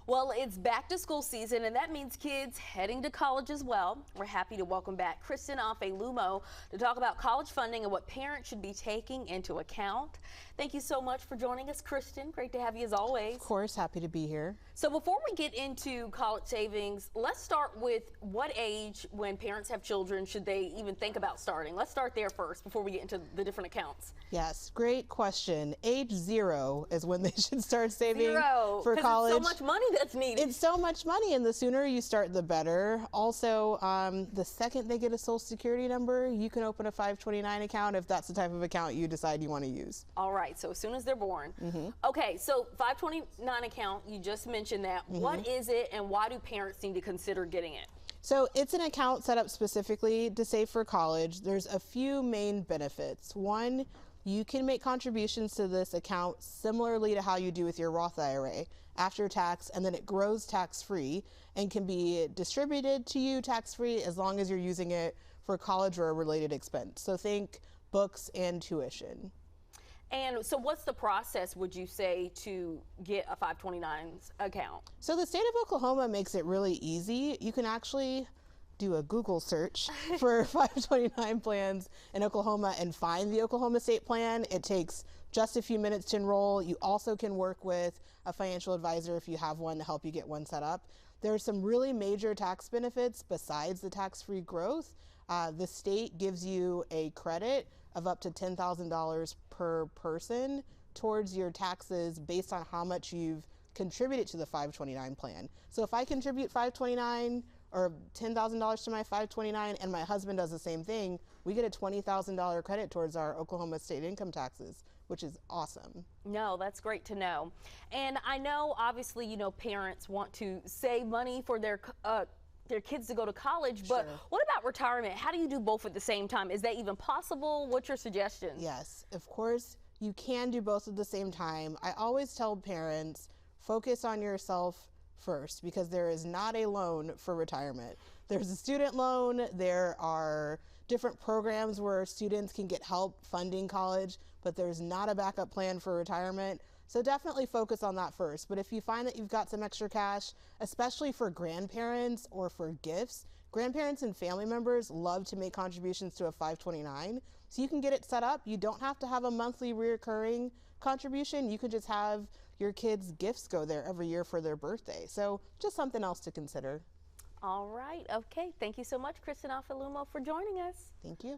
Well, it's back to school season, and that means kids heading to college as well. We're happy to welcome back Kristin Afelumo to talk about college funding and what parents should be taking into account. Thank you so much for joining us, Kristin. Great to have you as always. Of course, happy to be here. So before we get into college savings, let's start with what age, when parents have children, should they even think about starting? Let's start there first before we get into the different accounts. Yes, great question. Age 0 is when they should start saving for college. It's so much money that's needed. It's so much money, and the sooner you start, the better. Also, the second they get a Social Security number, you can open a 529 account if that's the type of account you decide you want to use. All right, so as soon as they're born. Okay, so 529 account, you just mentioned that. What is it, and why do parents need to consider getting it? So it's an account set up specifically to save for college. There's a few main benefits. One, you can make contributions to this account similarly to how you do with your Roth IRA after tax, and then it grows tax-free and can be distributed to you tax-free as long as you're using it for college or a related expense. So think books and tuition. And so what's the process, would you say, to get a 529 account? So the state of Oklahoma makes it really easy. You can actually do a Google search for 529 plans in Oklahoma and find the Oklahoma State Plan. It takes just a few minutes to enroll. You also can work with a financial advisor if you have one to help you get one set up. There are some really major tax benefits besides the tax-free growth. The state gives you a credit of up to $10,000 per person towards your taxes based on how much you've contributed to the 529 plan. So if I contribute 529 or $10,000 to my 529 and my husband does the same thing, we get a $20,000 credit towards our Oklahoma state income taxes, which is awesome. No, that's great to know. And I know, obviously, you know, parents want to save money for their kids to go to college, but what about retirement? How do you do both at the same time? Is that even possible? What's your suggestion? Yes, of course, you can do both at the same time. I always tell parents, focus on yourself first, because there is not a loan for retirement. There's a student loan, there are different programs where students can get help funding college, but there's not a backup plan for retirement. So definitely focus on that first. But if you find that you've got some extra cash, especially for grandparents or for gifts, grandparents and family members love to make contributions to a 529. So you can get it set up. You don't have to have a monthly recurring contribution. You could just have your kids' gifts go there every year for their birthday. So just something else to consider. All right. Okay. Thank you so much, Kristin Afelumo, for joining us. Thank you.